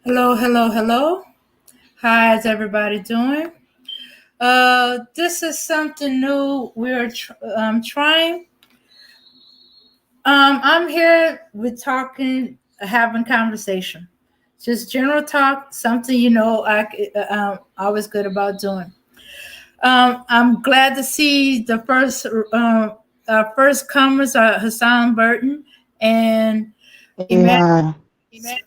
Hello, hello, hello. How's everybody doing? This is something new we're trying. I'm here with talking, having conversation, just general talk. Something always good about doing. I'm glad to see the first comers are Hassan Burton and Emmanuel Yeah,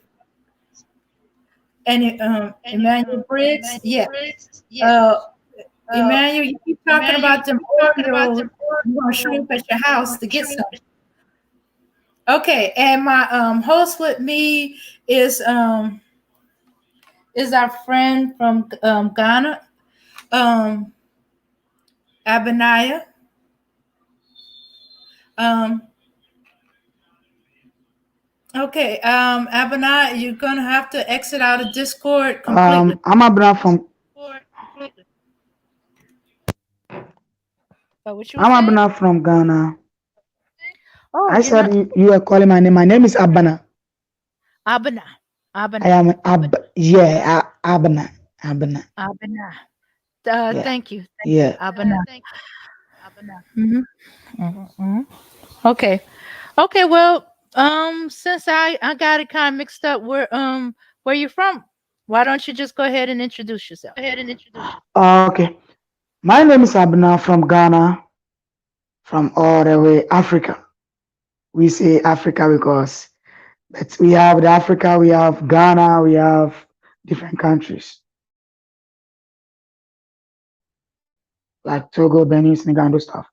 Emmanuel Briggs. Yeah. Uh, Emmanuel, you keep talking about them Oreos. You're gonna show up at your house to get some. Okay, and my host with me is um is our friend from Ghana, um Abinaya. Um okay, Abinaya, you're gonna have to exit out of Discord completely. I'm Abna from What you were I'm saying? Abna from Ghana. Oh, I you're said not you are calling my name. My name is Abana. Abana. I Abana. am Abana. Abana. Abana. Yeah, Thank you. Thank you. yeah. Abana. Abana. Hmm. Okay. Okay, well, since I got it kind of mixed up, where you from? Why don't you just go ahead and introduce yourself? Okay. My name is Abna from Ghana, from all the way Africa. We say Africa because but we have the Africa, we have Ghana, we have different countries like Togo, Benin, Senegal, and those stuff.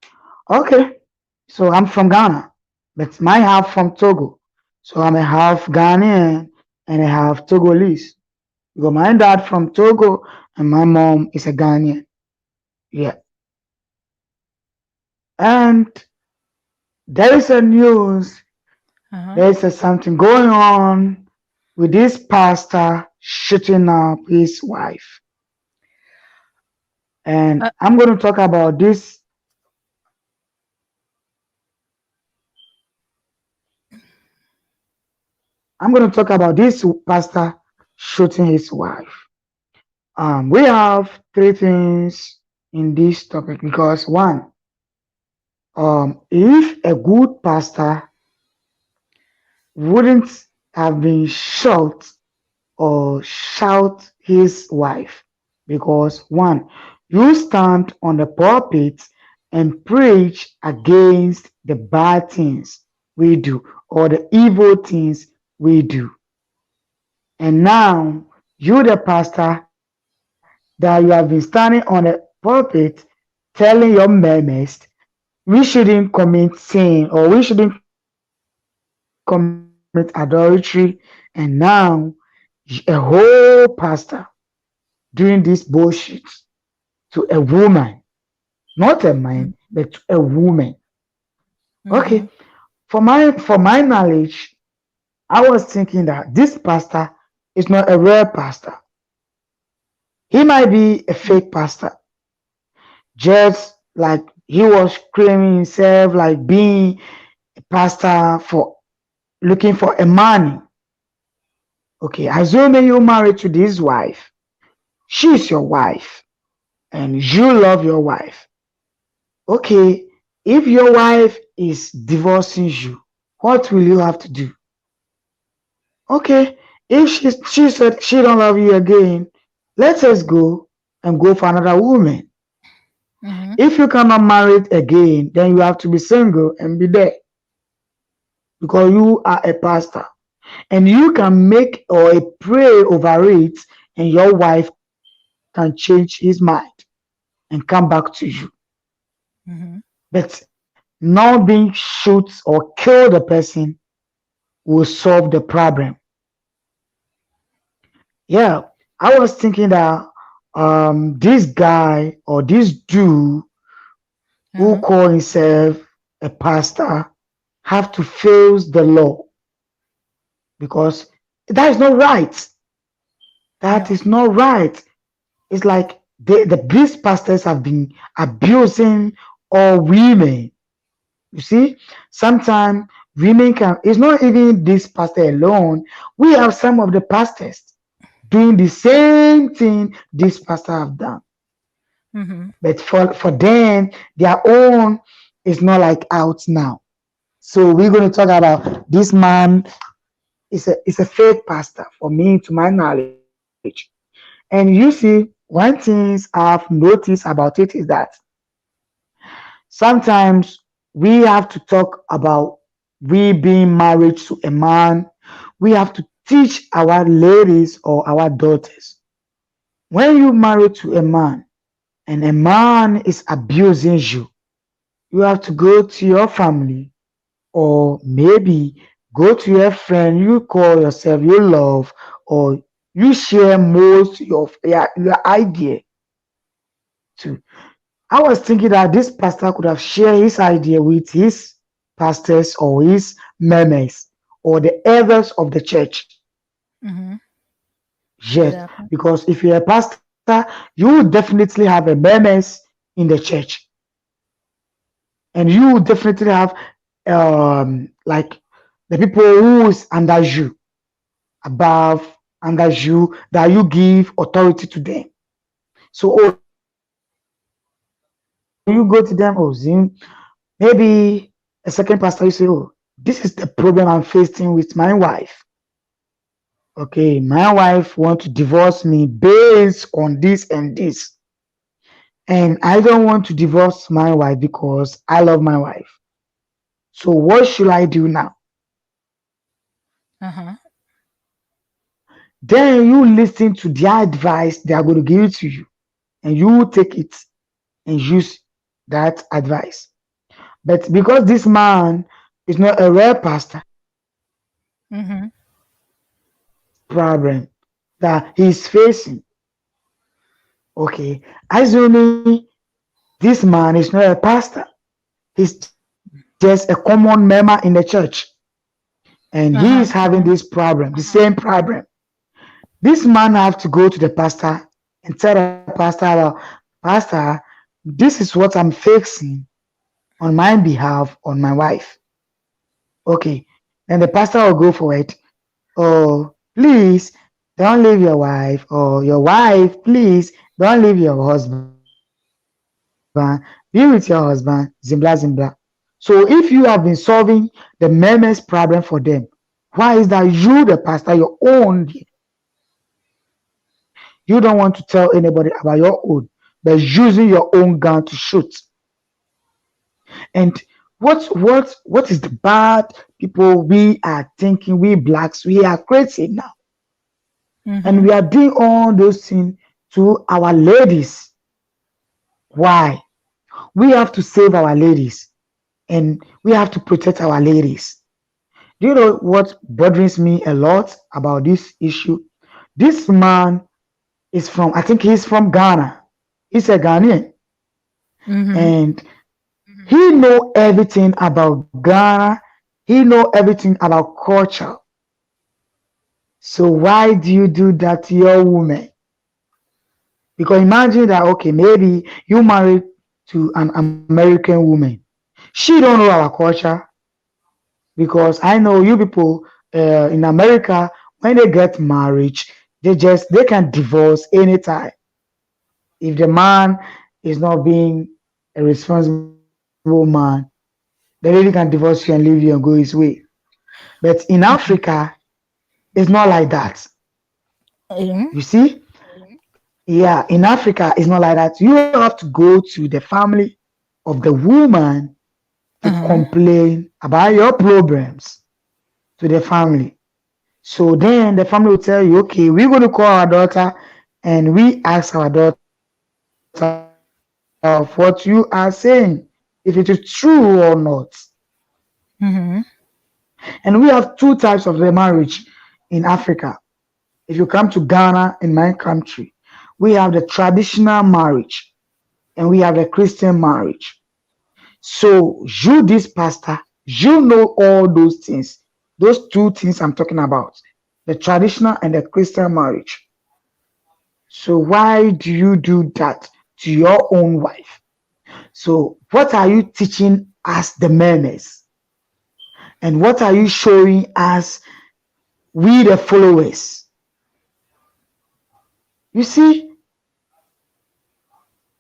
Okay. So I'm from Ghana, but my half from Togo. So I'm a half Ghanaian and a half Togolese. Because my dad from Togo and my mom is a Ghanaian. Yeah. And there is a news, Uh-huh. there is a something going on with this pastor shooting up his wife. And Uh, I'm going to talk about this. I'm going to talk about this pastor shooting his wife. We have three things in this topic because one, if a good pastor wouldn't have been shot or shout his wife because one, you stand on the pulpit and preach against the bad things we do or the evil things we do. And now you, the pastor, that you have been standing on the pulpit telling your members we shouldn't commit sin or we shouldn't commit adultery, and now a whole pastor doing this bullshit to a woman, not a man, but to a woman. Okay, Mm-hmm. for my knowledge, I was thinking that this pastor is not a real pastor. He might be a fake pastor, just like he was claiming himself like being a pastor for looking for a money. Okay, assuming you married to this wife, she's your wife, and you love your wife. Okay, if your wife is divorcing you, what will you have to do? Okay, if she said she don't love you again, let us go and go for another woman. Mm-hmm. If you cannot marry it again, then you have to be single and be there because you are a pastor and you can make or pray over it, and your wife can change his mind and come back to you. Mm-hmm. But not being shoot or kill the person will solve the problem. Yeah, I was thinking that this guy or this dude who Uh-huh. call himself a pastor have to face the law because that is not right. That No. is not right. It's like these pastors have been abusing all women. You see, sometimes women can, it's not even this pastor alone. We have some of the pastors doing the same thing this pastor have done. Mm-hmm. But for them, their own is not like out now. So we're going to talk about this man is a fake pastor for me, to my knowledge. And you see, one thing I've noticed about it is that sometimes we have to talk about we being married to a man. We have to teach our ladies or our daughters. When you marry to a man and a man is abusing you have to go to your family or maybe go to your friend you call yourself you love, or you share most of your idea to. I was thinking that this pastor could have shared his idea with his pastors or his members or the elders of the church. Mm-hmm. Yes, Exactly. because if you're a pastor, you will definitely have a members in the church, and you will definitely have like the people who is under you, above under you, that you give authority to them. So oh, you go to them, oh Zim, maybe a second pastor, you say, oh, this is the problem I'm facing with my wife. Okay, my wife want to divorce me based on this and this, and I don't want to divorce my wife because I love my wife. So what should I do now? Uh-huh. Then you listen to their advice they are going to give it to you, and you take it and use that advice. But because this man is not a real pastor, Mm-hmm. problem that he's facing. Okay, assuming this man is not a pastor, he's just a common member in the church, and he is Uh-huh. having this problem, the same problem. This man have to go to the pastor and tell the pastor about, Pastor, this is what I'm facing on my behalf on my wife. Okay, then the pastor will go for it. Oh, please don't leave your wife, or your wife, please don't leave your husband. Be with your husband, zimbla zimbla. So if you have been solving the members' problem for them, Why is that you, the pastor, your own, you don't want to tell anybody about your own, but using your own gun to shoot? And what is the bad people we are thinking? We blacks, we are crazy now, and we are doing all those things to our ladies. Why? We have to save our ladies, and we have to protect our ladies. Do you know what bothers me a lot about this issue? This man is from, I think he's from Ghana. He's a Ghanaian, and he know everything about Ghana. He know everything about culture. So why do you do that to your woman? Because imagine that, okay, maybe you married to an American woman. She don't know our culture, because I know you people in America, when they get married, they can divorce anytime. If the man is not being a responsible man, the lady can divorce you and leave you and go his way. But in Africa, it's not like that. You see? Yeah, in Africa, it's not like that. You have to go to the family of the woman to complain about your problems to the family. So then the family will tell you, okay, we're going to call our daughter and we ask our daughter of what you are saying, if it is true or not. And we have two types of the marriage in Africa. If you come to Ghana, in my country, we have the traditional marriage and we have the Christian marriage. So you, this pastor, you know all those things. Those two things I'm talking about, the traditional and the Christian marriage. So why do you do that to your own wife? So what are you teaching us, the manners? And what are you showing us, we the followers? You see,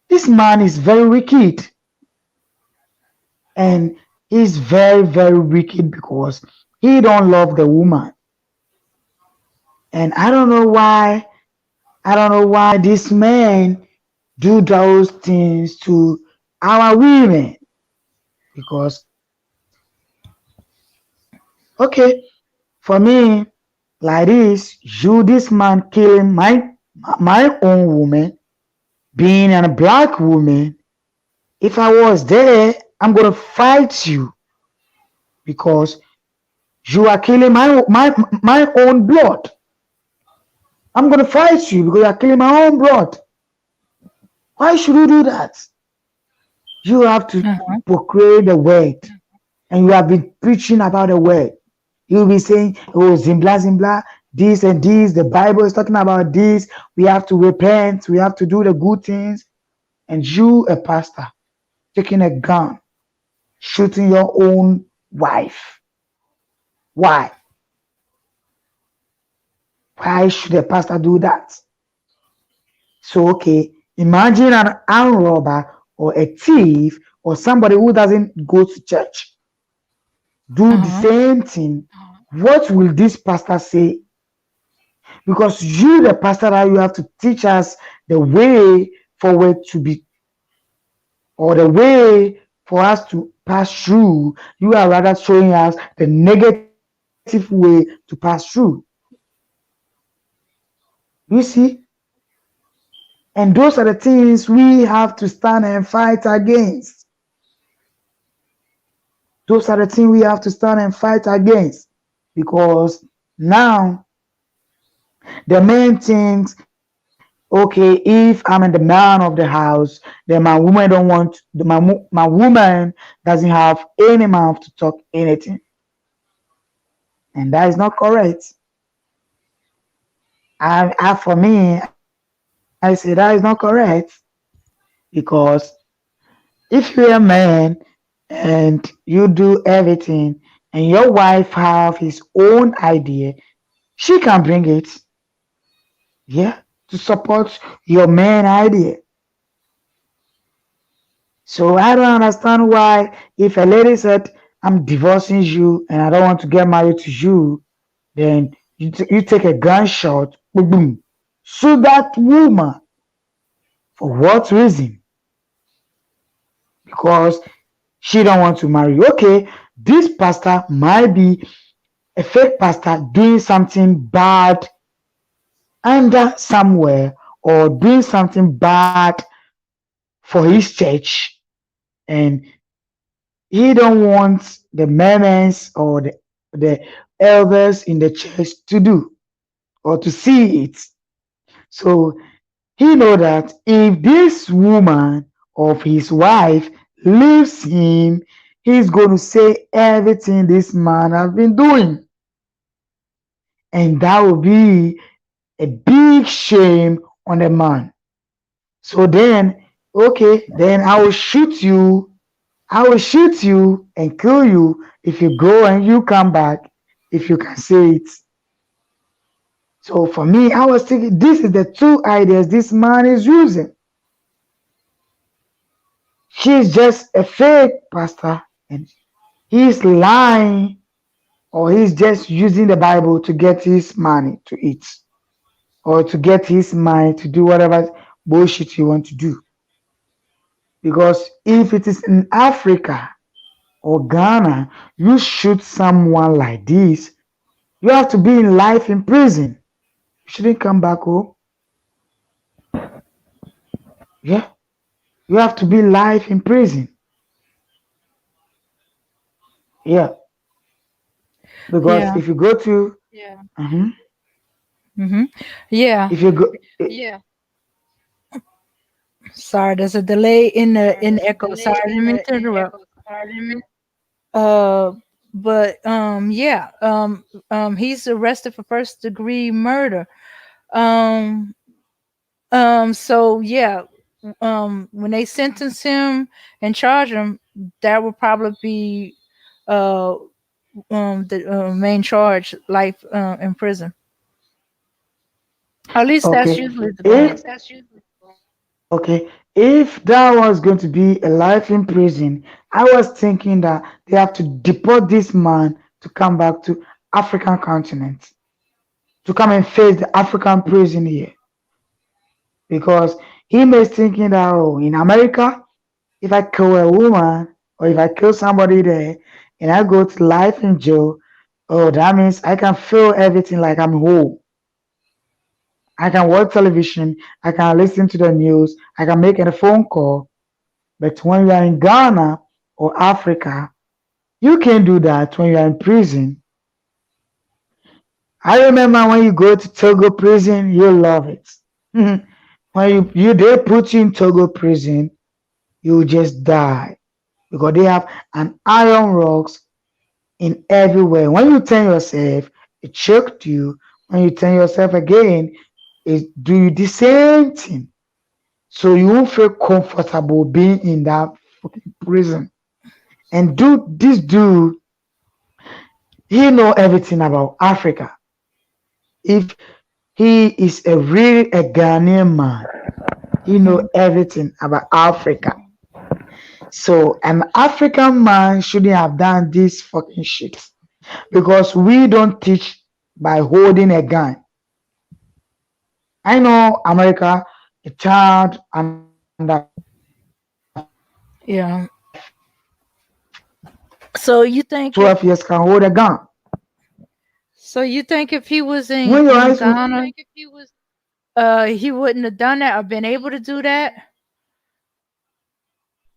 this man is very wicked. And he's very, very wicked because he don't love the woman. And I don't know why this man do those things to our women. Because okay, for me, like this man killing my own woman, being a black woman. If I was there, I'm gonna fight you because you are killing my own blood. I'm gonna fight you because you are killing my own blood. Why should you do that? You have to proclaim the word, and you have been preaching about the word. You'll be saying, oh, Zimbla, Zimbla, this and this, the Bible is talking about this. We have to repent, we have to do the good things. And you, a pastor, taking a gun, shooting your own wife. Why? Why should a pastor do that? So, okay, imagine an armed robber or a thief or somebody who doesn't go to church do the same thing. What will this pastor say? Because you, the pastor, you have to teach us the way forward to be, or the way for us to pass through. You are rather showing us the negative way to pass through. You see? And those are the things we have to stand and fight against. Those are the things we have to stand and fight against. Because now the main things, okay, if I'm in the man of the house, then my woman don't want, my woman doesn't have any mouth to talk anything. And that is not correct. For me, I say that is not correct. Because if you're a man and you do everything and your wife have his own idea, she can bring it, yeah, to support your main idea. So I don't understand why if a lady said, I'm divorcing you and I don't want to get married to you, Then you take a gunshot, boom, boom, shoot that woman. For what reason? Because she don't want to marry you. Okay, this pastor might be a fake pastor doing something bad under somewhere or doing something bad for his church, and he don't want the members or the elders in the church to do or to see it. So he know that if this woman of his wife leaves him, he's going to say everything this man has been doing. And that will be a big shame on the man. So then, okay, then I will shoot you and kill you if you go and you come back, if you can say it. So for me, I was thinking this is the two ideas this man is using. She's just a fake pastor and he's lying or he's just using the Bible to get his money to eat or to get his money to do whatever bullshit you want to do. Because if it is in Africa or Ghana, you shoot someone like this, you have to be in life in prison. You shouldn't come back home. Yeah, you have to be life in prison. Yeah, because Yeah. if you go to, Mhm. Mm-hmm. Yeah. If you go, Sorry, there's a delay in the echo. Sorry, I didn't mean to interrupt. Uh, but yeah. He's arrested for first degree murder. Um, so yeah. When they sentence him and charge him, that would probably be uh the main charge, life in prison. At least that's okay, usually the if plan. okay, if that was going to be a life in prison, I was thinking that they have to deport this man to come back to African continent to come and face the African prison here because he may thinking that oh in America if I kill a woman or if I kill somebody there and I go to life in jail, oh that means I can feel everything like I'm whole. I can watch television, I can listen to the news, I can make a phone call. But when you are in Ghana or Africa, you can't do that when you are in prison. I remember when you go to Togo prison, you love it. When you they put you in Togo prison, you just die because they have an iron rocks in everywhere. When you turn yourself, it choked you. When you turn yourself again, it do you the same thing. So you won't feel comfortable being in that fucking prison. And this dude, he know everything about Africa. If he is a really a Ghanaian man, he know everything about Africa. So an African man shouldn't have done this fucking shit because we don't teach by holding a gun. I know America, a child under 12 Yeah. years can hold a gun. So you think if if he was When your in eyes, Ghana, he wouldn't have done that or been able to do that?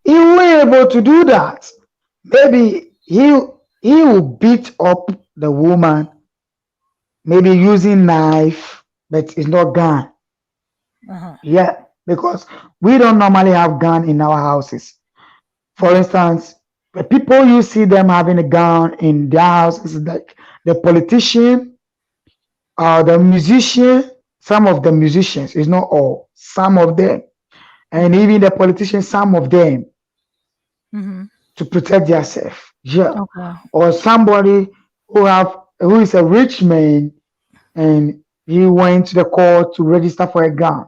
he will able to do that. Maybe he will beat up the woman, maybe using knife, but it's not gun. Uh-huh. Yeah, because we don't normally have gun in our houses. For instance, the people you see them having a gun in their houses, like the politician, the musician, some of the musicians, it's not all, some of them, and even the politicians, some of them, Mm-hmm. to protect themselves. Yeah. Okay. Or somebody who is a rich man and he went to the court to register for a gun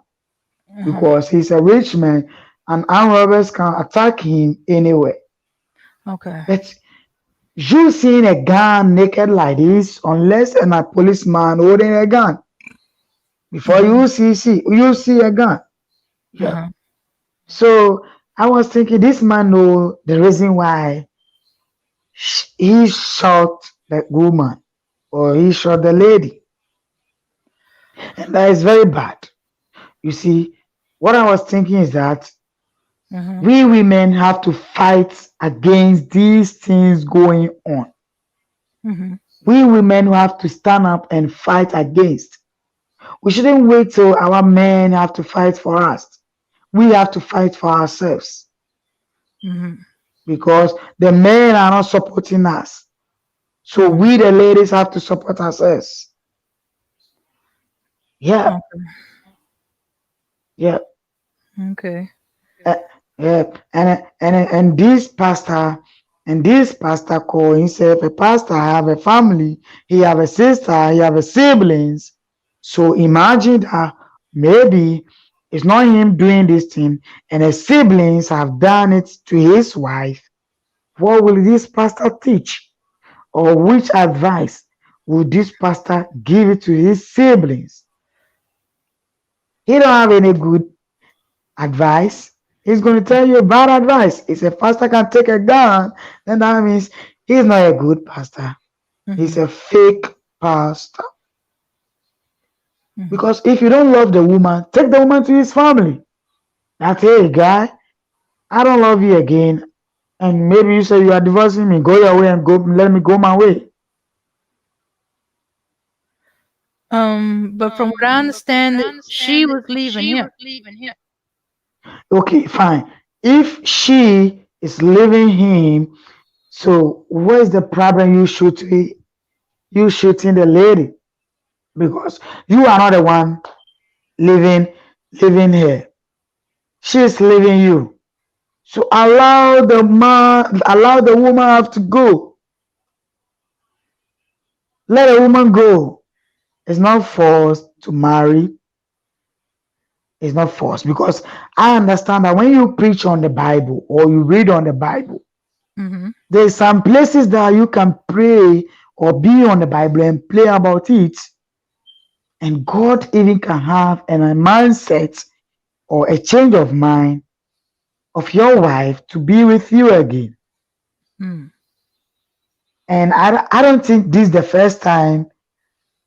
Uh-huh. because he's a rich man and armed robbers can attack him anywhere. Okay. But You seeing a gun naked like this, unless a policeman holding a gun. Before you see a gun. Yeah. Uh-huh. So I was thinking this man know the reason why he shot the woman or he shot the lady. And that is very bad. You see, what I was thinking is that we women have to fight against these things going on. We women have to stand up and fight against. We shouldn't wait till our men have to fight for us. We have to fight for ourselves. Because the men are not supporting us. So we, the ladies, have to support ourselves. Yeah. Yeah. Okay. Yeah. And this pastor call himself a pastor, have a family, he have a sister, he have a siblings. So imagine that maybe it's not him doing this thing and his siblings have done it to his wife. What will this pastor teach? Or which advice would this pastor give it to his siblings? He don't have any good advice. He's going to tell you bad advice. If a pastor can take a gun, then that means he's not a good pastor. He's a fake pastor. Because if you don't love the woman, take the woman to his family. That's, hey, guy, I don't love you again. And maybe you say you are divorcing me. Go your way and go. Let me go my way. But from what I understand, she was leaving him. Okay, fine. If she is leaving him, so what is the problem you shooting the lady? Because you are not the one leaving her. She is leaving you. So allow the woman have to go. Let a woman go. It's not forced to marry. It's not forced, because I understand that when you preach on the Bible or you read on the Bible, there's some places that you can pray or be on the Bible and play about it, and God even can have a mindset or a change of mind of your wife to be with you again. And I don't think this is the first time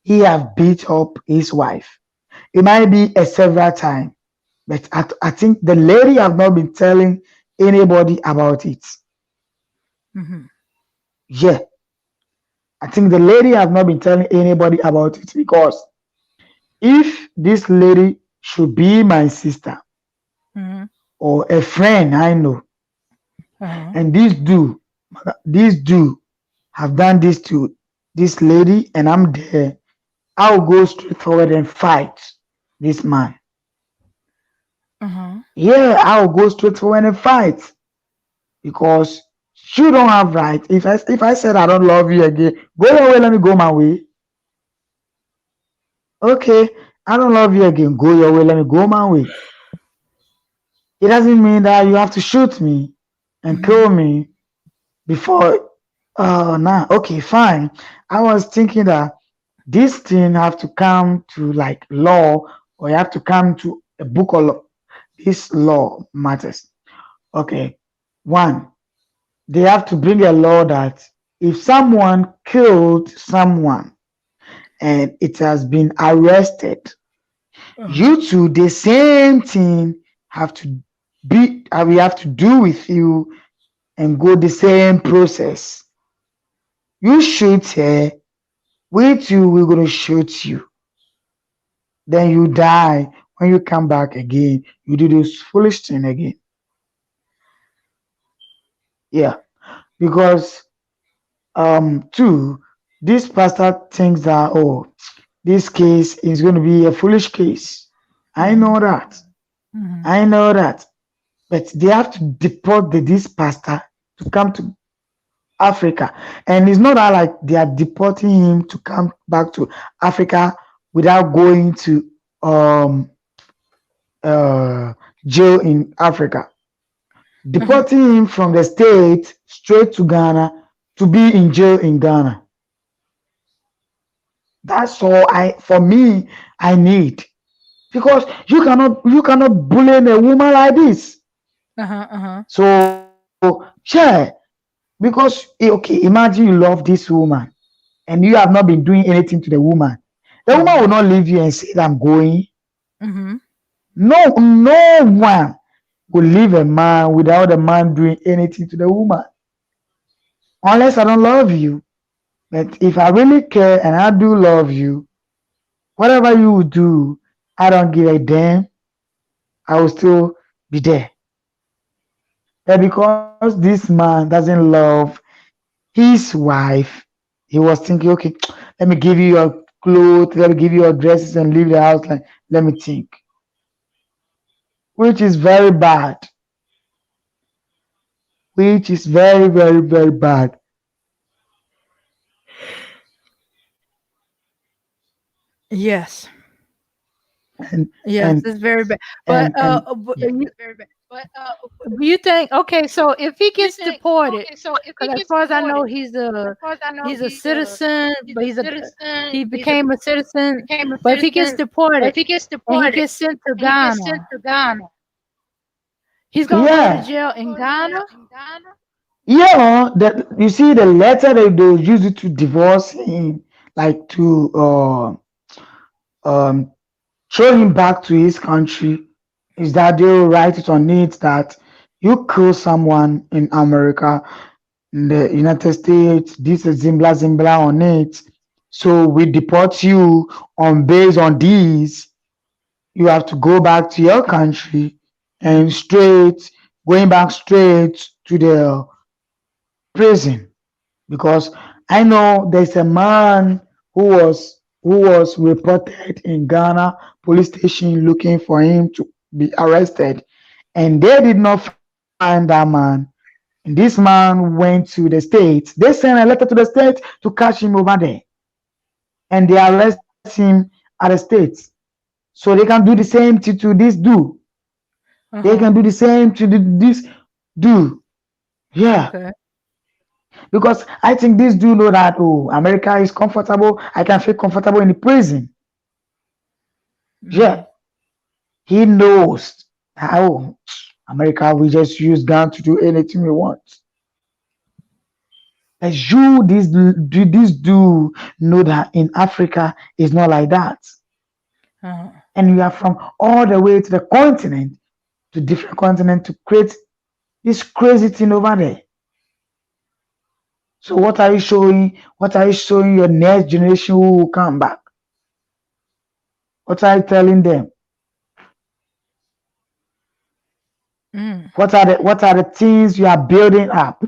he have beat up his wife. It might be a several time, but I think the lady have not been telling anybody about it. Yeah, I think the lady have not been telling anybody about it, because if this lady should be my sister or a friend I know, and these dude have done this to this lady, and I'm there, I'll go straight forward and fight this man. Yeah, I'll go straight forward and fight, because you don't have right. If I said I don't love you again, go your way, let me go my way. Okay, I don't love you again, go your way, let me go my way. It doesn't mean that you have to shoot me and kill me before. Nah, okay, fine. I was thinking that this thing have to come to like law, or you have to come to a book of law. This law matters. Okay, one, they have to bring a law that if someone killed someone and it has been arrested, you two, the same thing have to be, we have to do with you and go the same process. You shoot her, we too, we're going to shoot you. Then you die. When you come back again, you do this foolish thing again. Yeah, because two, this pastor thinks that, oh, this case is going to be a foolish case. I know that. I know that. But they have to deport this pastor to come to Africa. And it's not that like they are deporting him to come back to Africa without going to jail in Africa. Deporting him from the state straight to Ghana to be in jail in Ghana. That's all for me I need. Because you cannot bully a woman like this. So yeah, because okay, imagine you love this woman and you have not been doing anything to the woman. The woman will not leave you and say that I'm going. No one will leave a man without a man doing anything to the woman. Unless I don't love you. But if I really care and I do love you, whatever you do, I don't give a damn. I will still be there. But because this man doesn't love his wife, he was thinking, okay, let me give you your clothes, let me give you your dresses and leave the house. Like, let me think. Which is very bad. Which is very, very, very bad. Yes. And, Yes, it's very bad. But you think, okay, so if he gets deported, because as far as I know, he's a citizen, but he became a citizen. But if he gets deported and he gets sent to Ghana, he's gonna go to jail in Ghana. Yeah, that you see the letter they use it to divorce him, like to throw him back to his country, is that they'll write it on it that you kill someone in America, in the United States, this is Zimbla on it. So we deport you on based on these. You have to go back to your country and going back straight to the prison. Because I know there's a man who was reported in Ghana police station looking for him to be arrested, and they did not find that man. And this man went to the States. They sent a letter to the States to catch him over there, and they arrest him at the States. So they can do the same to this do. They can do the same to this do. Yeah. Okay. Because I think these do know that, oh, America is comfortable. I can feel comfortable in the prison. Yeah. He knows how America, we just use gun to do anything we want. As you, this do know that in Africa it's not like that. And we are from all the way to the continent, to different continent to create this crazy thing over there. So what are you showing? What are you showing your next generation who will come back? What are you telling them? What are the things you are building up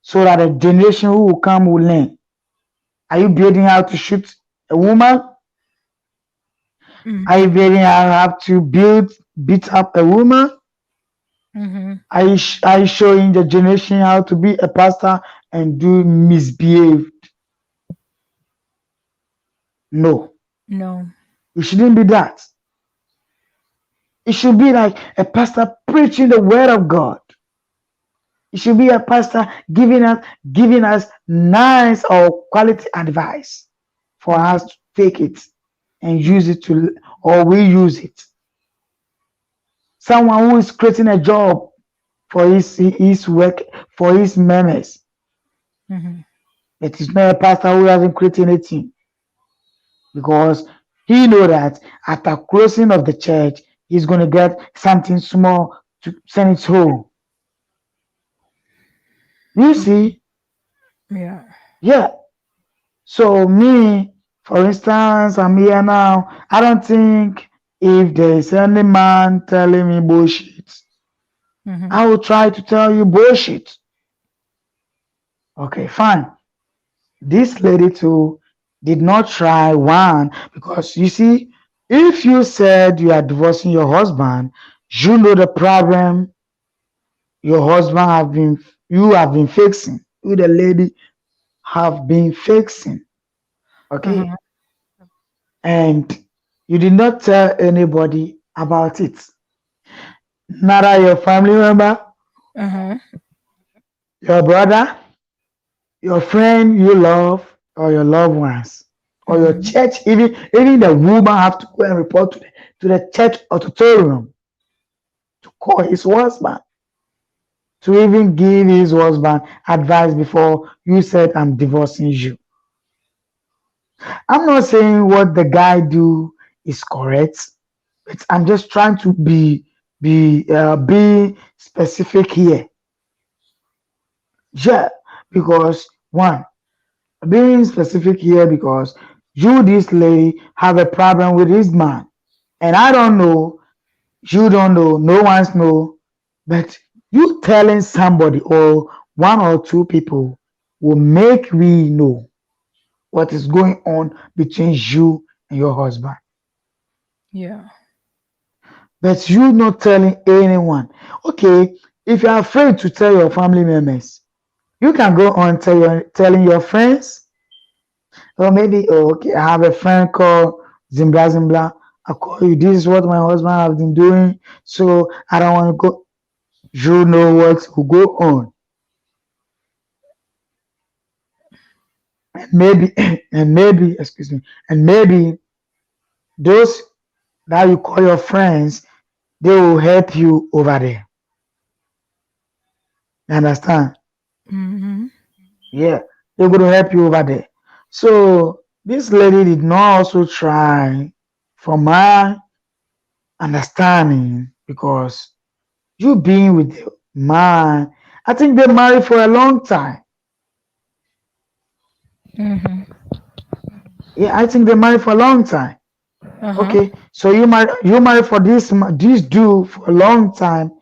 so that the generation who will come will learn? Are you building how to shoot a woman? Are you building how to beat up a woman? Are you showing the generation how to be a pastor and do misbehave? No. It shouldn't be that. It should be like a pastor preaching the word of God. It should be a pastor giving us nice or quality advice for us to take it and use it or we use it. Someone who is creating a job for his work, for his members. It is not a pastor who hasn't created anything, because he knows that at the closing of the church, he's going to get something small to send it home. You see? Yeah. So me, for instance, I'm here now. I don't think if there's any man telling me bullshit, I will try to tell you bullshit. Okay, fine. This lady too did not try one, because you see, if you said you are divorcing your husband, you know the problem your husband you have been fixing. You, the lady, have been fixing. Okay. And you did not tell anybody about it. Neither your family member, your brother, your friend you love or your loved ones or your Mhm. church, even the woman have to go and report to the church auditorium to call his husband, to even give his husband advice before you said I'm divorcing you. I'm not saying what the guy do is correct, but I'm just trying to be specific here. Yeah, because one, being specific here because you, this lady, have a problem with this man, and I don't know, you don't know, no one's know, but you telling somebody or one or two people will make we know what is going on between you and your husband. Yeah. But you not telling anyone. Okay, if you're afraid to tell your family members, you can go on telling your friends. Or maybe, oh, okay, I have a friend called Zimbra Zimbra. I call you. This is what my husband has been doing. So I don't want to go. You know what will go on. And maybe, and maybe, excuse me, and maybe those that you call your friends, they will help you over there. You understand? Mhm. Yeah, they're going to help you over there. So this lady did not also try, from my understanding, because you being with the man, I think they married for a long time. Mhm. Yeah, I think they married for a long time. Uh-huh. Okay, so you married for this dude for a long time.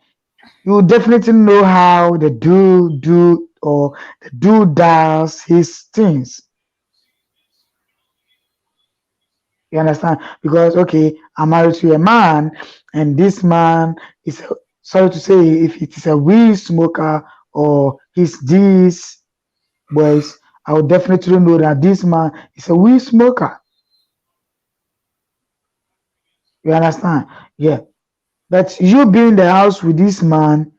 You definitely know how the dude do or the dude does his things. You understand? Because okay, I'm married to a man, and this man is sorry to say if it is a weed smoker or he's this boys, I would definitely know that this man is a weed smoker. You understand? Yeah. But you be in the house with this man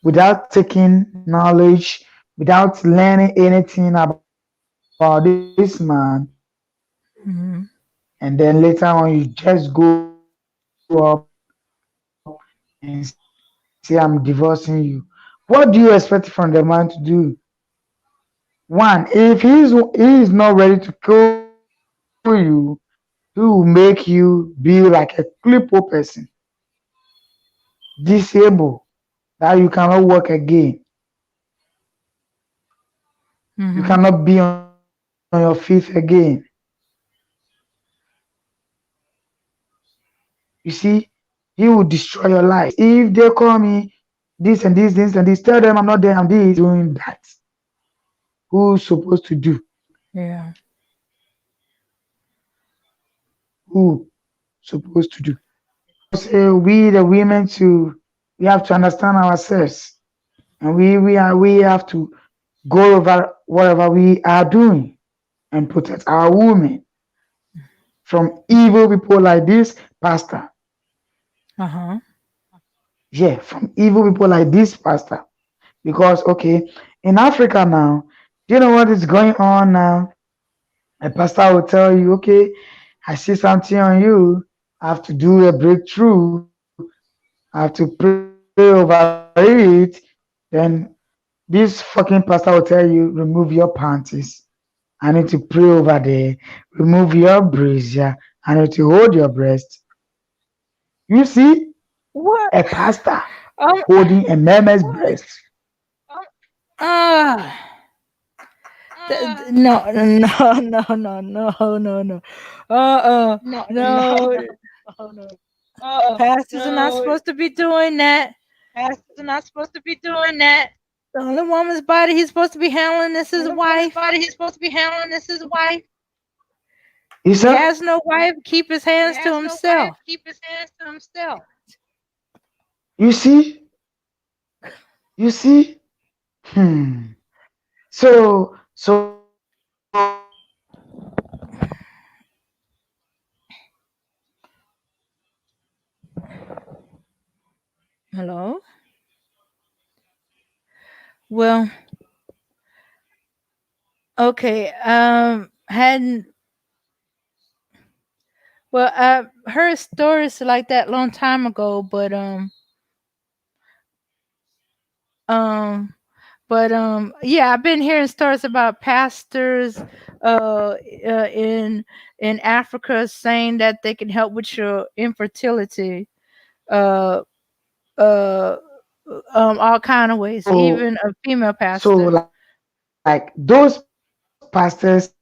without taking knowledge, without learning anything about this man, and then Mhm. later on you just go up and say I'm divorcing you. What do you expect from the man to do? One, if he is not ready to kill you, he will make you be like a cripple person, disabled, that you cannot work again, you Mhm. cannot be on your feet again. You see, he will destroy your life. If they call me this and this, this and this, tell them I'm not there, I'm this, doing that. Who's supposed to do? Yeah. Who supposed to do? Say we the women too, we have to understand ourselves, and we have to go over whatever we are doing and protect our women from evil people like this pastor. Uh-huh. Yeah, from evil people like this pastor. Because okay, in Africa now, do you know what is going on now? A pastor will tell you, okay, I see something on you. I have to do a breakthrough. I have to pray over it. Then this fucking pastor will tell you, remove your panties. I need to pray over there. Remove your brazier. I need to hold your breast. You see, a What? pastor Um. holding a mama's breast. Uh, no, no, no, no, no, no, no. No. Pastors are not supposed to be doing that. The only woman's body he's supposed to be handling is his wife. You He said? has no wife. Keep his hands to himself. You see? You see? Hmm. So Hello. Well, Okay. Hadn't well, I heard stories like that long time ago, um, yeah, I've been hearing stories about pastors, in Africa saying that they can help with your infertility, uh, uh, all kind of ways, So, even a female so pastor. like those pastors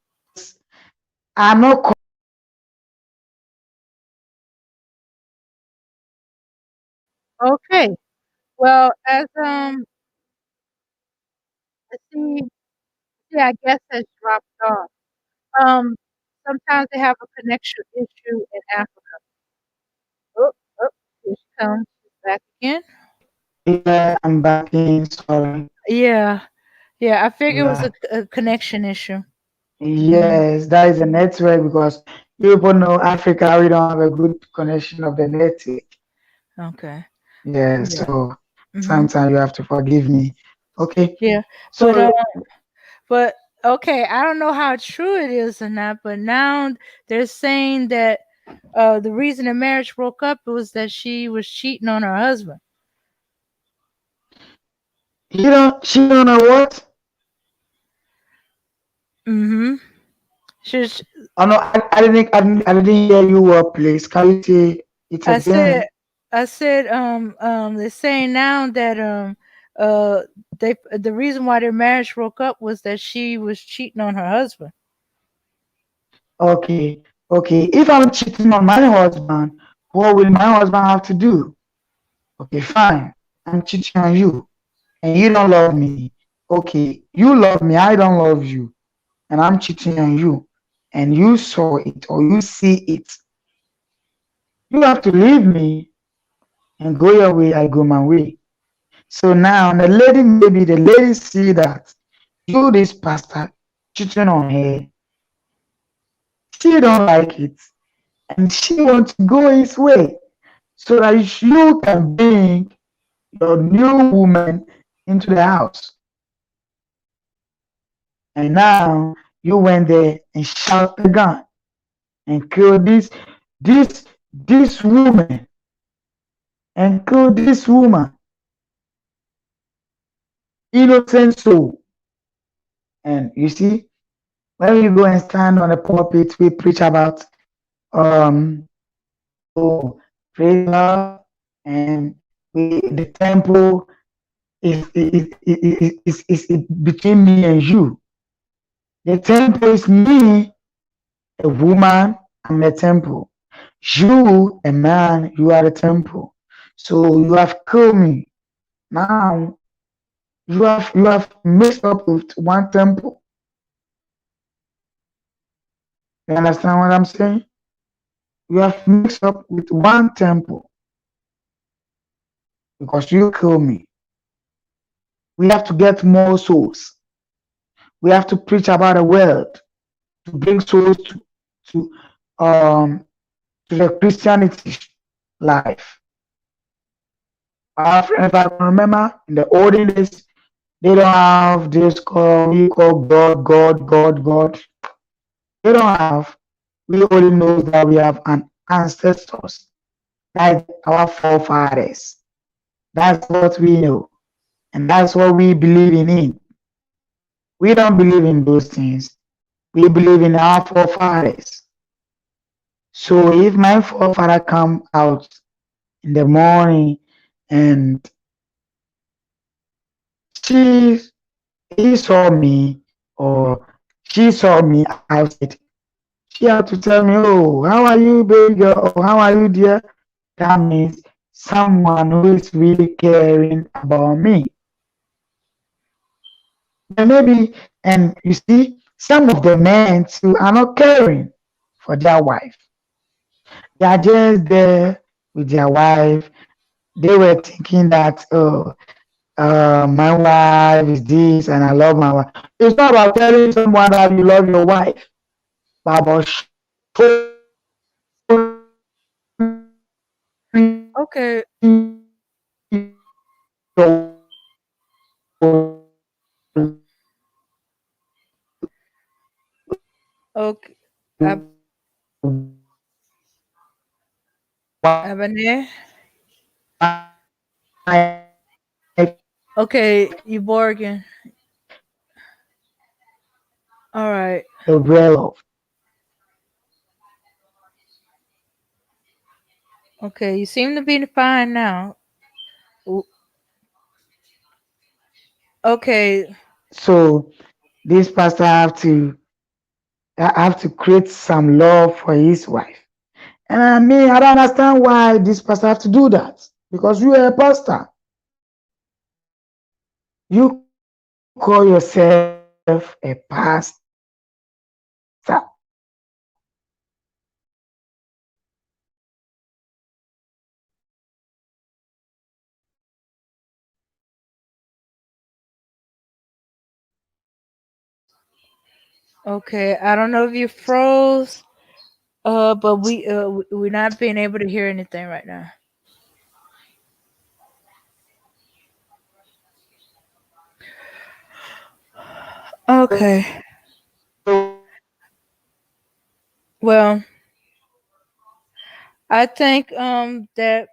are not Okay. Well, as let's see, yeah, I guess has dropped off. Um, Sometimes they have a connection issue in Africa. Oh, oh, here she comes. She's back again. yeah, I'm back in. Sorry. Yeah, yeah. I figured it was Yeah. a connection issue. Mhm. Yes, that is a network because you people know Africa, we don't have a good connection of the network. Okay. Yeah, Yeah. so Mhm. sometimes you have to forgive me. Okay. Yeah. But So but okay. I don't know how true it is or not. But now they're saying that the reason the marriage broke up was that she was cheating on her husband. she don't know what? Mm-hmm. She's. Oh no, I didn't hear you well, please. Can you say it I said. again? I said. They're saying now that uh, they the reason why their marriage broke up was that she was cheating on her husband. Okay, okay. If I'm cheating on my husband, what will my husband have to do? Okay, fine. I'm cheating on you and you don't love me. Okay, you love me, I don't love you, and I'm cheating on you, and you saw it or you see it. You have to leave me and go your way, I go my way. So now maybe the lady see that you, this pastor, cheating on her. She don't like it, and she wants to go his way so that you can bring your new woman into the house. And now you went there and shot the gun and killed this woman and killed this woman, innocent soul. And you see, when you go and stand on the pulpit, we preach about oh, praise God, and the temple is between me and you. The temple is me, a woman, I'm the temple. You, a man, you are the temple. So you have killed me. Now you have mixed up with one temple. You understand what I'm saying? You have mixed up with one temple because you kill me. We have to get more souls. We have to preach about the world to bring souls to um to the Christianity life. If I can remember in the olden days, they don't have this we call God, God, God, God. They don't have. We only know that we have an ancestors. That's our forefathers. That's what we know. And that's what we believe in. We don't believe in those things. We believe in our forefathers. So if my forefather come out in the morning and she he saw me or she saw me outside, she had to tell me, oh, how are you, baby girl? Or how are you, dear? That means someone who is really caring about me. And maybe, and you see, some of the men too are not caring for their wife. They are just there with their wife. They were thinking that, oh, my wife is this and I love my wife. It's not about telling someone that you love your wife, but about showing Okay. your Okay. Abane. Okay, you Borgin. All right. the real love. Okay, you seem to be fine now. W- Okay. So this pastor have to create some love for his wife. And I mean, I don't understand why this pastor have to do that. Because you are a pastor. You call yourself a pastor. Okay. I don't know if you froze. But we're not being able to hear anything right now. Okay. Well, I think that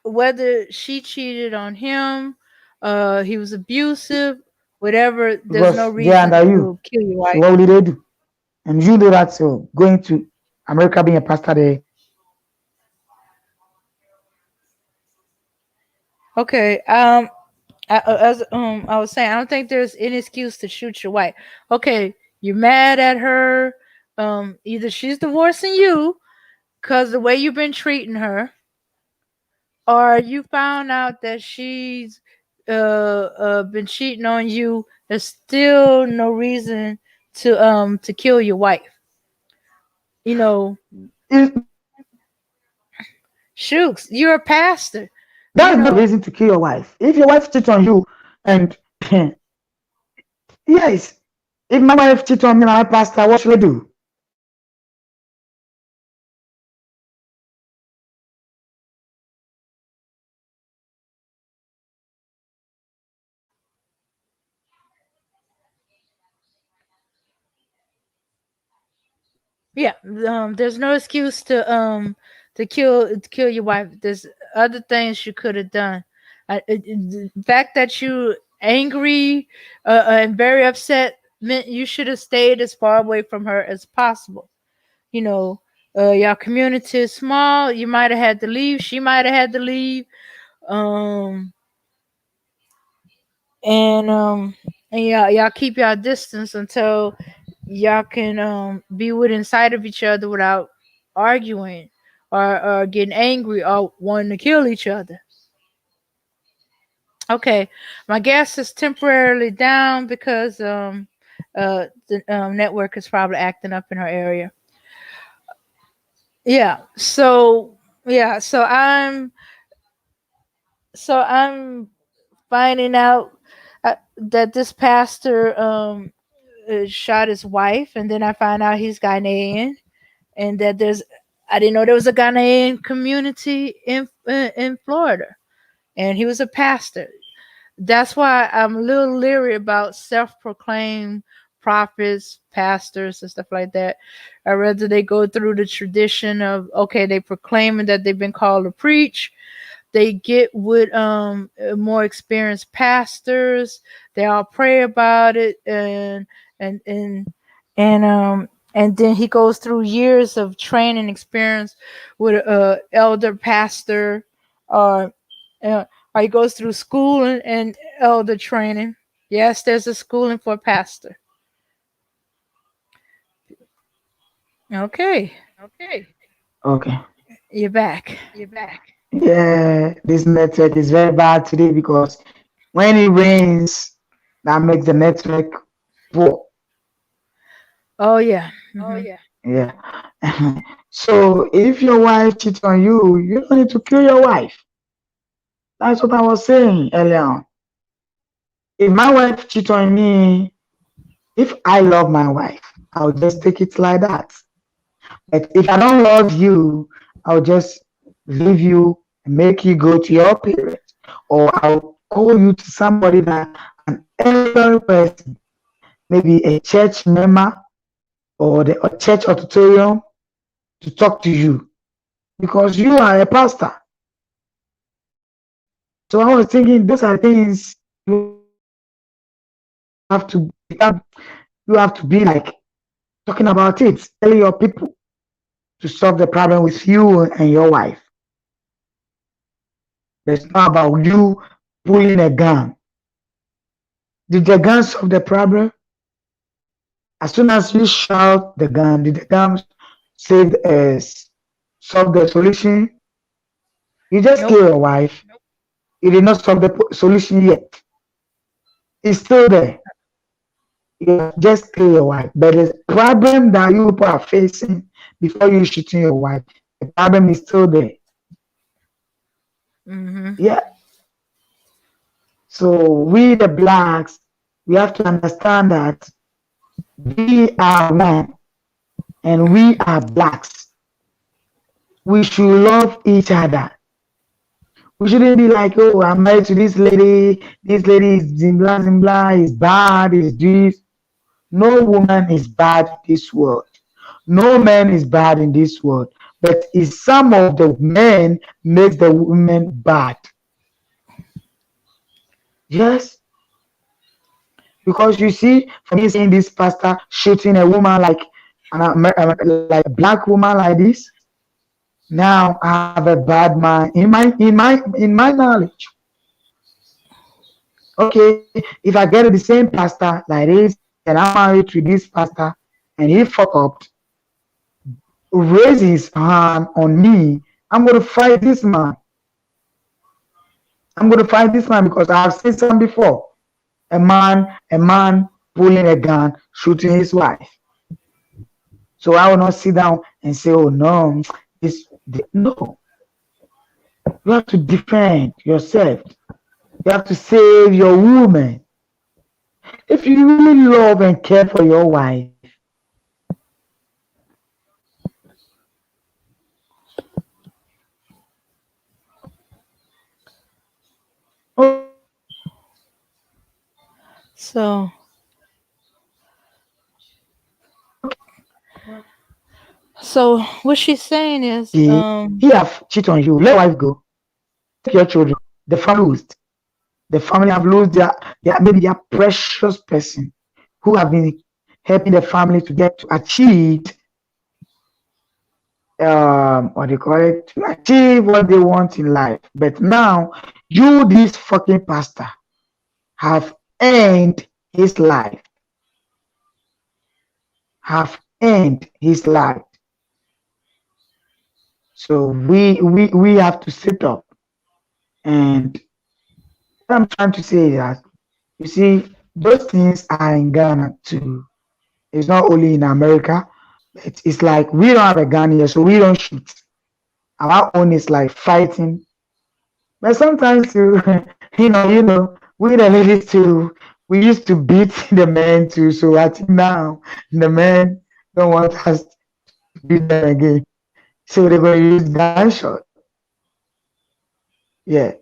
whether she cheated on him, he was abusive, whatever, there's no Because they are reason under you. to kill your So wife. what will they do? And you know that so going to America being a pastor there. Okay. As I was saying, I don't think there's any excuse to shoot your wife. Okay, you're mad at her. Either she's divorcing you because the way you've been treating her, or you found out that she's been cheating on you. There's still no reason to kill your wife. You know, If Shooks, you're a pastor. You that's not know, reason to kill your wife. If your wife cheats on you and yes, if my wife cheats on me and I'm a pastor, what should I do? yeah. There's no excuse to kill your wife. There's other things you could have done. The fact that you angry and very upset meant you should have stayed as far away from her as possible. You know, y'all community is small. You might have had to leave. She might have had to leave. Um, and y'all keep y'all distance until y'all can be within sight of each other without arguing or getting angry or wanting to kill each other. Okay, my gas is temporarily down because the network is probably acting up in her area. Yeah. So I'm finding out that this pastor shot his wife, and then I find out he's Ghanaian, and that I didn't know there was a Ghanaian community in Florida, and he was a pastor. That's why I'm a little leery about self-proclaimed prophets, pastors, and stuff like that. I'd rather they go through the tradition of, okay, they proclaiming that they've been called to preach. They get with more experienced pastors. They all pray about it, and and and and then he goes through years of training experience with a elder pastor, or uh, or he goes through schooling and elder training. Yes, there's a schooling for a pastor. Okay, Okay. you're back. Yeah, this network is very bad today because when it rains, that makes the network poor. Oh yeah. Mhm. Yeah. So if your wife cheats on you, you don't need to kill your wife. That's what I was saying earlier on. If my wife cheats on me, if I love my wife, I'll just take it like that. But if I don't love you, I'll just leave you and make you go to your parents, or I'll call you to somebody that an elderly person, maybe a church member, or the church auditorium to talk to you because you are a pastor. So I was thinking those are things you have to you have to be like talking about it, telling your people to solve the problem with you and your wife. It's not about you pulling a gun. Did the gun solve the problem? As soon as you shout the gun, did the gun save solve the solution? You just Nope. kill your wife. You did not solve the solution yet. It's still there. You just kill your wife. But the problem that you people are facing before you shooting your wife, the problem is still there. Mm-hmm. Yeah. So we the blacks, we have to understand that we are one and we are blacks. We should love each other. We shouldn't be like, oh, I'm married to this lady. This lady is zimbla zimbla, is bad, is this. No woman is bad in this world. No man is bad in this world. But it's some of the men makes the women bad. Yes, because you see, for me seeing this pastor shooting a woman like a black woman like this, now I have a bad mind in my knowledge. Okay, if I get the same pastor like this and I'm married to this pastor and he fuck up, raise his hand on me, I'm gonna fight this man. I'm gonna fight this man because I've seen some before. A man pulling a gun, shooting his wife. So I will not sit down and say, "Oh no, no." You have to defend yourself. You have to save your woman. If you really love and care for your wife, So so what she's saying is he have cheat on you, let your wife go. Take your children. The family lose. The family have lost maybe their precious person who have been helping the family to get to achieve what they call it, to achieve what they want in life. But now you, this fucking pastor, have end his life, have end his life. So we have to sit up. And what I'm trying to say is that you see those things are in Ghana too. It's not only in America. It's like we don't have a gun here, so we don't shoot. Our own is like fighting. But sometimes too, we the ladies too, we used to beat the men too. So I think now the men don't want us to beat them again. So they're gonna use gunshot. Yeah.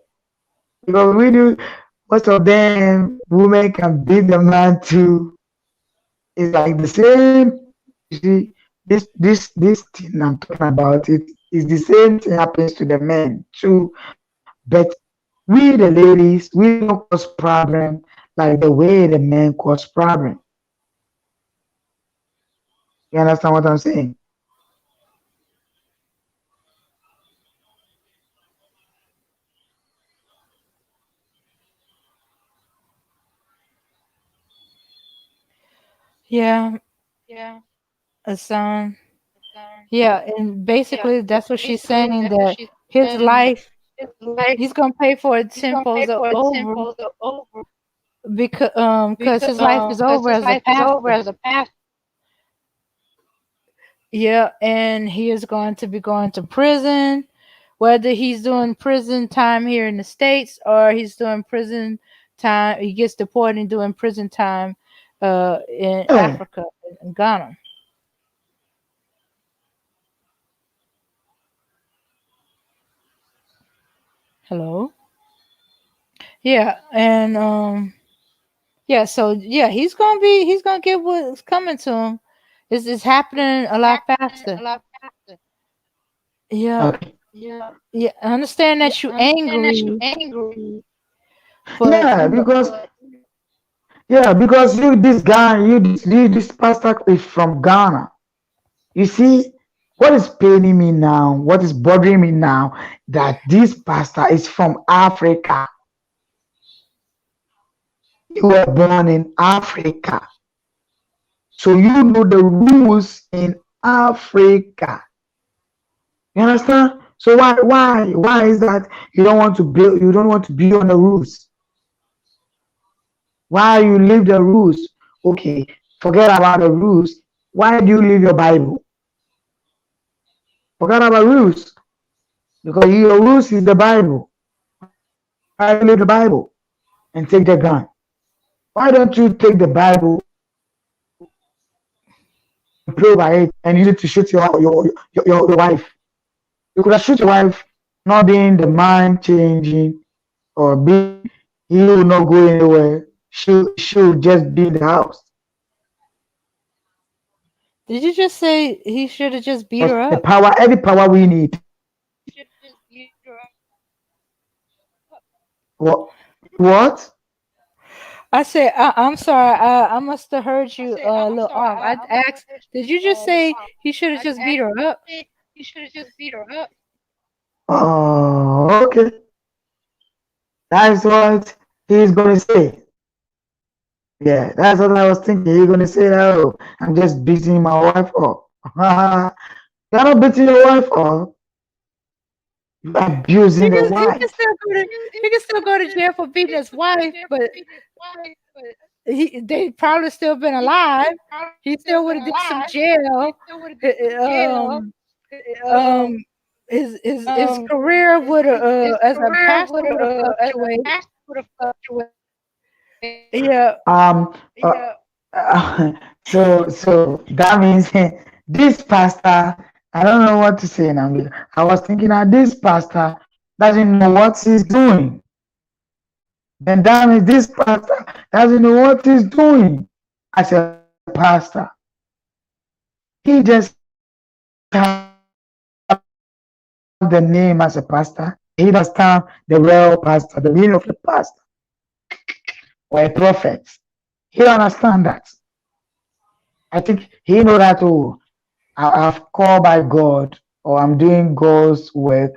Because we do most of them women can beat the man too. It's like the same. You see, this thing I'm talking about it is the same thing happens to the men too. But we the ladies, we don't cause problem like the way the men cause problem. You understand what I'm saying? yeah, it's yeah, and basically that's what she's saying that his life he's gonna pay for it tenfold over because his life is over as a pastor. Yeah, and he is going to be going to prison, whether he's doing prison time here in the States or he's doing prison time, he gets deported and doing prison time in Yeah. Africa, in Ghana. Hello? Yeah, and yeah, so yeah, he's gonna get what's coming to him. It's happening a lot faster. Yeah, Okay. yeah. I understand that you angry, but Yeah, because you this guy, this pastor is from Ghana. You see, what is paining me now, what is bothering me now, that this pastor is from Africa. You were born in Africa. So you know the rules in Africa. You understand? So why is that you don't want to build on the rules? Why you leave the rules? Okay, forget about the rules. Why do you leave your Bible? Forget about rules. Because your rules is the Bible. Why you leave the Bible and take the gun? Why don't you take the Bible and pray by it and use it to shoot your wife? You could have shoot your wife, not being the mind changing or being he will not go anywhere. She'll just be in the house. did you just say he should have just beat Because her the up? power, every power we need. What? What? I said, I'm sorry. I must have heard you a little off. I asked, did you just say he should have just beat her up? Oh, okay. That's what he's gonna say. Yeah, that's what I was thinking. He's gonna say that. Oh, I'm just beating my wife up. You're not beating your wife up. You're abusing the He can wife. still go to jail for beating his wife, but they probably still been alive. He still would have did some jail. Um, um, his career would have as a pastor would have fluctuated. Yeah. Um. So that means this pastor. I don't know what to say now. I was thinking that this pastor doesn't know what he's doing. Then that means this pastor doesn't know what he's doing as a pastor. He just have the name as a pastor. He understand the real pastor, the meaning of the pastor or a prophet. He understand that. I think he know that I've called by God or I'm doing God's work,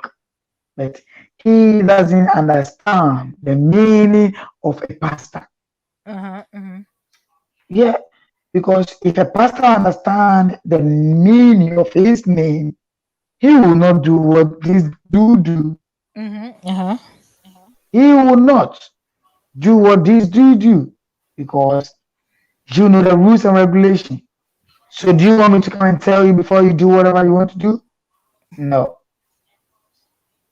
but he doesn't understand the meaning of a pastor. Yeah, because if a pastor understands the meaning of his name, he will not do what these do. He will not do what these do because you know the rules and regulations. So do you want me to come and tell you before you do whatever you want to do? No.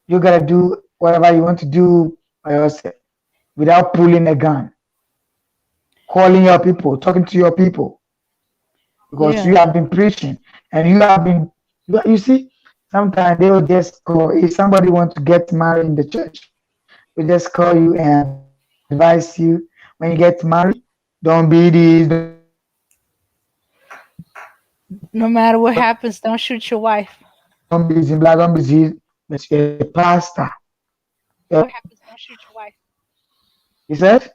You gotta do whatever you want to do by yourself without pulling a gun, calling your people, talking to your people. Because you have been preaching and you see, sometimes they will just call if somebody wants to get married in the church, we just call you and advise you when you get married, don't be this, don't be that. No matter what happens, don't shoot your wife. Don't be Zimbabwe, don't be this, but you're a pastor. You said?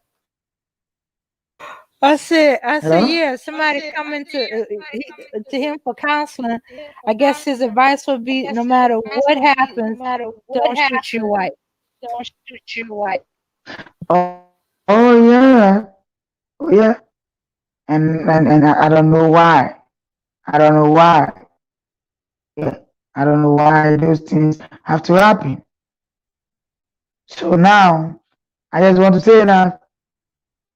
I said, Hello? yeah. Somebody coming to him for counseling. I guess his advice would be, no matter what happens, don't shoot your wife. Oh yeah. Oh yeah. And I don't know why. I don't know why. Yeah. I don't know why those things have to happen. So now I just want to say that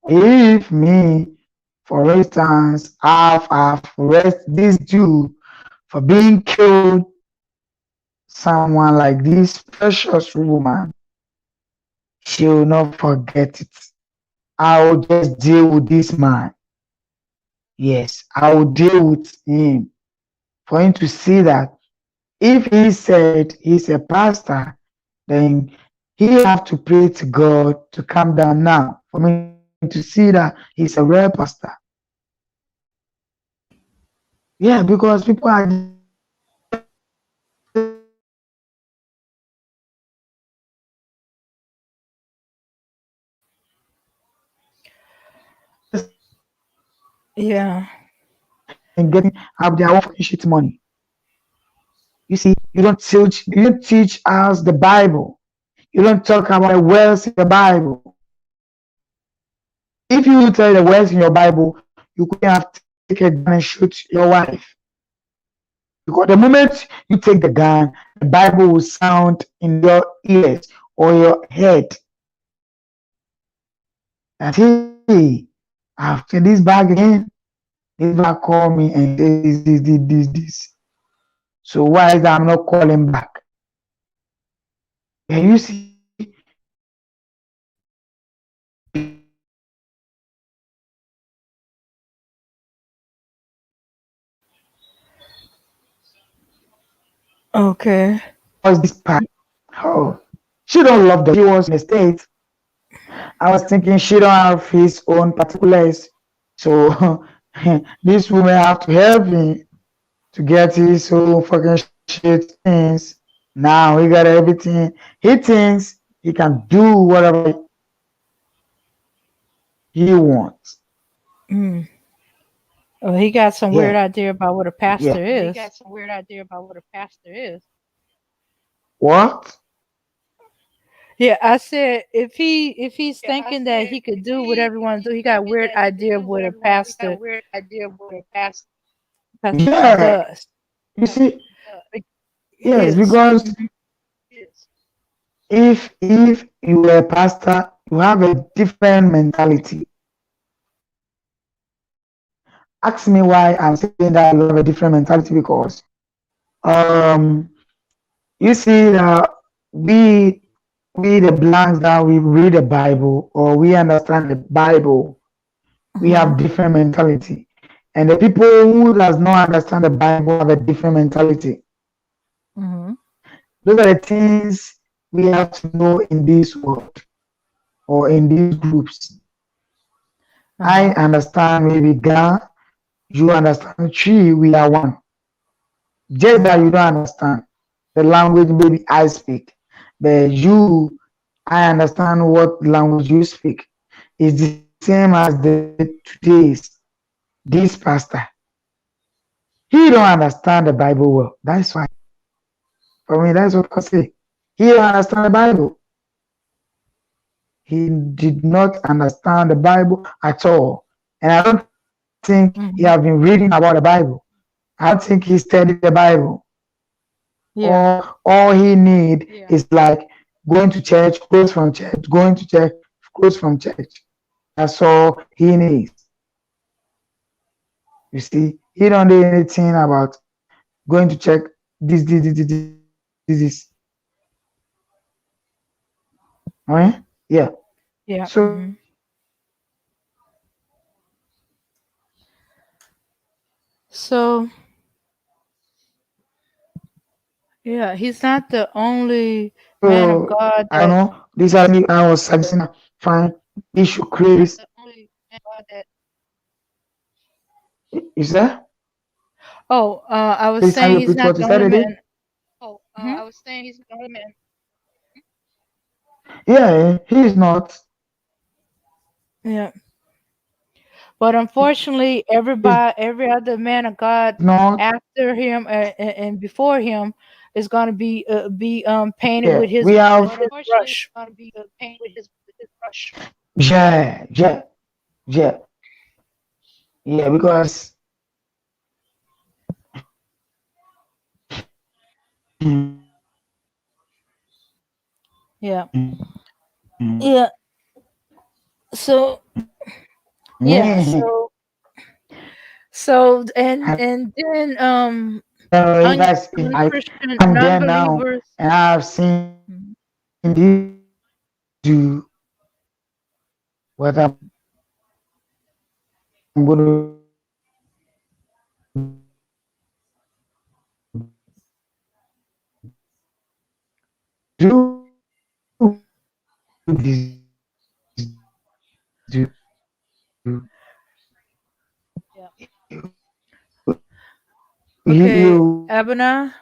if me, for instance, I've arrested this Jew for being killed, someone like this precious woman, she will not forget it. I will just deal with this man. Yes, I will deal with him for him to see that if he said he's a pastor, then he have to pray to God to come down now for me to see that he's a real pastor. Yeah, because people are just Yeah. and getting have their own fucking shit money. You see, you don't teach us the Bible. You don't talk about the words in the Bible. If you tell the words in your Bible, you couldn't have take a gun and shoot your wife. Because the moment you take the gun, the Bible will sound in your ears or your head. That hey, I've taken this bag again. This bag call me and say this. So why is that I'm not calling back? And you see, Okay. was this part? Oh, she don't love the. She was in the States. I was thinking she don't have his own particulars. So this woman have to help me to get his own fucking shit things. Now he got everything. He thinks he can do whatever he wants. Mm. Oh, he got some weird Yeah, idea about what a yeah. pastor is. What? Yeah, I said if he's thinking that he could do what everyone do, he got a weird idea of what a pastor Yeah. does. You see, Like, yes, is. because if you are a pastor, you have a different mentality. Ask me why I'm saying that you have a different mentality because um you see that we we the blacks that we read the Bible or we understand the Bible, we Mhm. have different mentality. And the people who does not understand the Bible have a different mentality. Mhm. Those are the things we have to know in this world or in these groups. I Uh-huh. understand maybe Ga, you understand Chi, we are one. Just that Uh-huh. you don't understand the language maybe I speak, but you, I understand what language you speak. It's the same as the today's this pastor. He don't understand the Bible well. That's why. For me, that's what I say. He don't understand the Bible. He did not understand the Bible at all. And I don't think he have been Mhm. reading about the Bible. I don't think he studied the Bible. Yeah. All he need is like going to church, close from church, going to church, close from church. That's all he needs. You see, he don't do anything about going to check this. Right? Yeah. Yeah. So Mhm. So, yeah, he's not the only man of I don't God know. that. These are me I was suggesting fine. He should create this. Is that? Oh, I was Please can saying you he's repeat not what the you only said again? man. Mhm. Yeah, he is not. Yeah. But unfortunately, He's every other man of God not. after him and before him is going to be painted Yeah. with his We have brush. yeah, yeah, yeah, yeah, because Yeah. mm, Yeah. So yeah. me, So I and then don't know if I if I Christian I'm there now non-believers. and I've seen Mhm. this do what I'm going to do this do. Yeah. Okay, You Abana.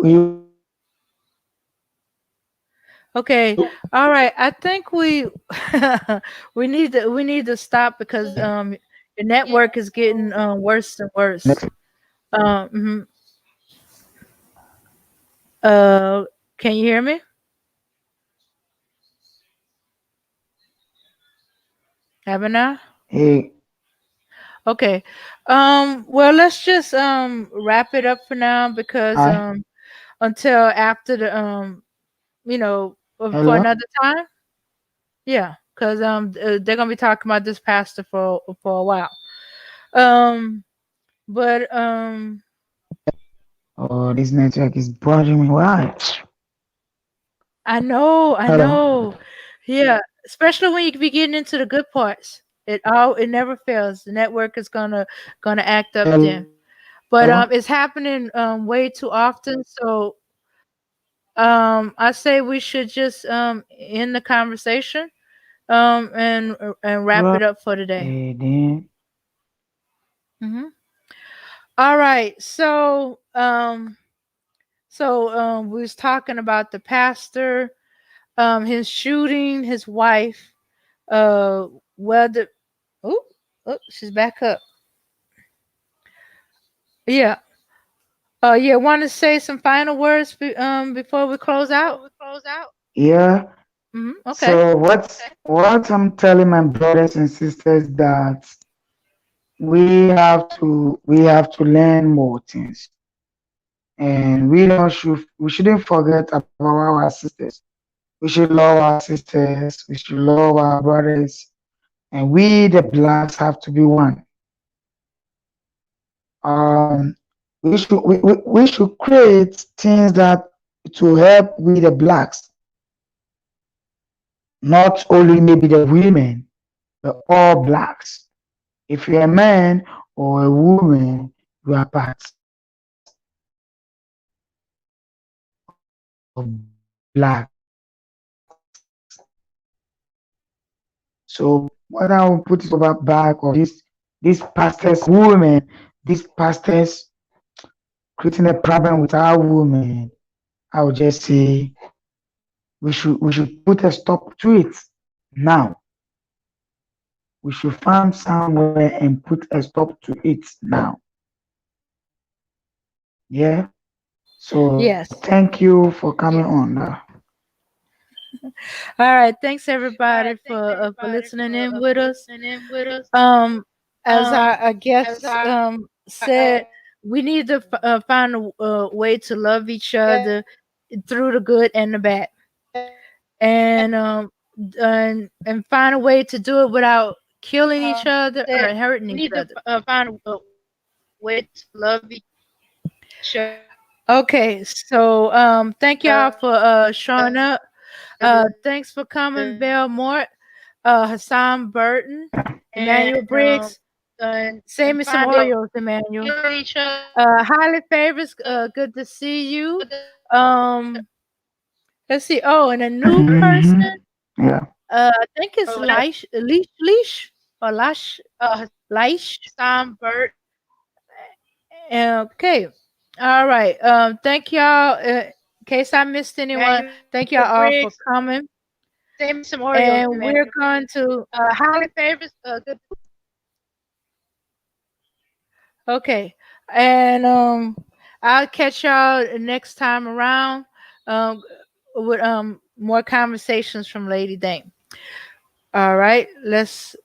you Okay, all right. I think we we need to stop because your network is getting worse and worse. next. Mhm. Uh, can you hear me, Abana? Hey, Okay. Well, let's just wrap it up for now because hi, until after the for hello. another time. Yeah, because they're gonna be talking about this pastor for a while. Um, but Oh, this network is bothering me. Why? I Hello. know, yeah. Especially when you be getting into the good parts, it never fails. The network is gonna act up then. Hello. But it's happening way too often. So I say we should just end the conversation and wrap it up for today. Right then. Hmm. All right. We was talking about the pastor, his shooting his wife, whether oh, she's back up. Yeah. Yeah, want to say some final words before we close out? Yeah. Okay. So what I'm telling my brothers and sisters that we have to learn more things, and we shouldn't forget about our sisters. We should love our sisters. We should love our brothers, and we the blacks have to be one. Um, we should create things that to help we the blacks, not only maybe the women, but all blacks. If you're a man or a woman, you are part of black. So what I will put it over back of these pastors, women, these pastors creating a problem with our women. I would just say we should put a stop to it now. We should find somewhere and put a stop to it now. Yeah. So Yes. thank you for coming on. All right. Thanks everybody for listening in with us. Um, as our guests said, we need to find a way to love each other through the good and the bad, and find a way to do it without killing each other or hurting each other. Okay, so thank y'all for showing up. Thanks for coming, Belle Mort, Hassan Burton, Emmanuel Briggs. Send me some Oreos, Emmanuel. Highly favors, good to see you. Um, let's see. Oh, and a new person. Yeah. I think it's Leash or Lash Leish. Okay. All right. Thank y'all. In case I missed anyone, thank y'all all for coming. And we're going to okay. And I'll catch y'all next time around with more conversations from Lady Dane. All right. Let's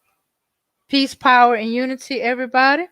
peace, power, and unity, everybody.